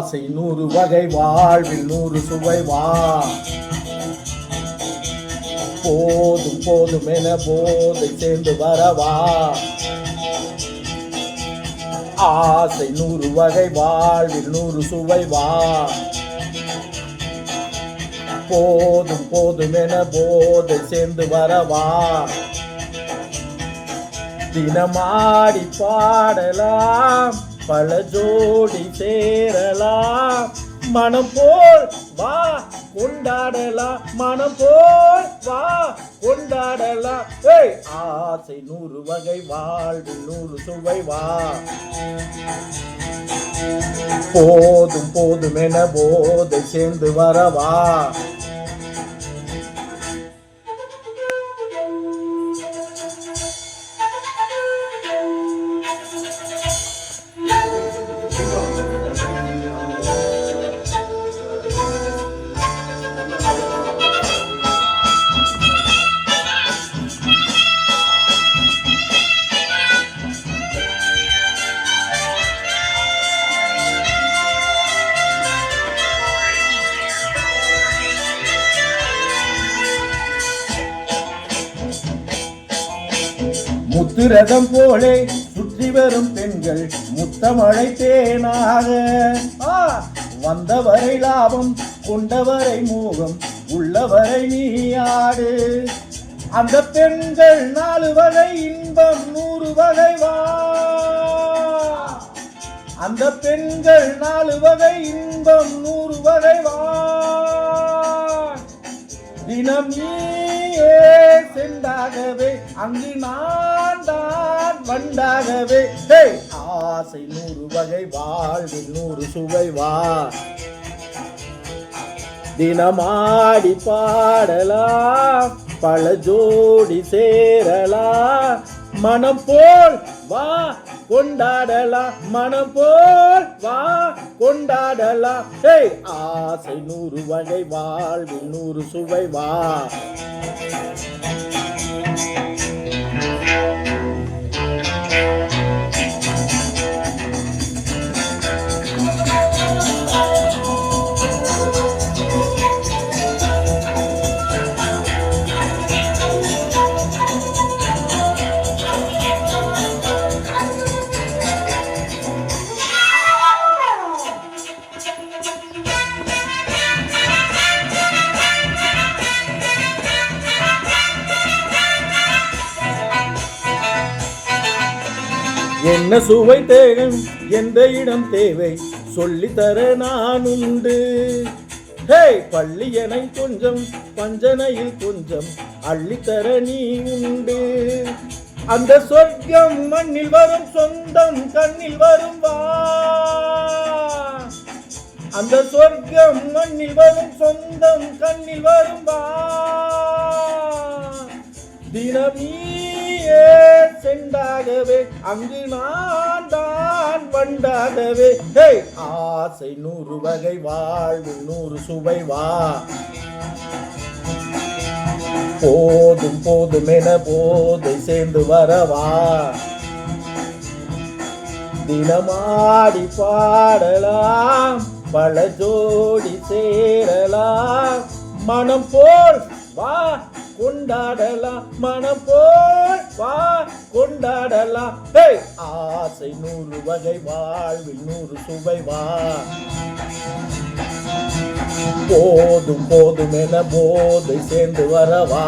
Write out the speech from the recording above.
ஆசை 100 வகை வாழ்வில் 100 சுவை வா. போதும் போதும் என போதை சேர்ந்து வரவா. ஆசை 100 வகை வாழ்வில் 100 சுவை வா. போதும் போதும் என போதை சேர்ந்து வரவா. தினமாடி பாடலாம், பல ஜோடி சேரலாம், மனம் போல் வா கொண்டாடலாம், மனம் போல் வா கொண்டாடலாம். ஆசை 100 வகை வாழ்வில் 100 சுவை வா. போதும் போதும் என போதை சேர்ந்து வரவா. முத்துரதம் போலே சுற்றி வரும் பெண்கள் முத்தமழை தேனாக. வந்தவரை லாபம், கொண்டவரை மோகம், உள்ளவரை நீயாடு. அந்த பெண்கள் 4 வகை இன்பம் 100 வகை வா. அந்த பெண்கள் 4 வகை இன்பம் 100 வகை வா. தினம் நீயே சென்றாகவே, அங்கு நான் தான் வண்டாகவே. ஆசை 100 வகை வாழ்வில் 100 சுவை வா. தினமாடி பாடலாம், பல ஜோடி சேரலாம், மனம் போல் வா கொண்டாடலாம், மனம் போல் வா கொண்டாடலாம். ஆசை 100 வகை வாழ்வில் 100 சுவை வா. என்ன சுவை தேவை, எந்த இடம் தேவை, சொல்லித்தர நான் உண்டு. பள்ளியனை கொஞ்சம், பஞ்சனையில் கொஞ்சம், அள்ளித்தர நீ உண்டு. அந்த சொர்க்கம் மண்ணில் வரும் சொந்தம் கண்ணில் வரும் வா. அந்த சொர்க்கம் மண்ணில் வரும் சொந்தம் கண்ணில் வரும் வா. தினமீயே சென்றாகவே, அங்கு நான் தான் வண்டாகவே. ஆசை 100 வகை வாழ்வில் 100 சுவை வா. போதும் போதும் என போதை சேர்ந்து வரவா. தினமாடி பாடலாம், பல ஜோடி சேரலாம், மனம் போல் வா கொண்டாடலாம், மனம் போல் வா கொண்டாடலாம். ஆசை 100 வகை வாழ்வில் 100 சுவை வா. போதும் போதும் என போதை சேர்ந்து வரவா.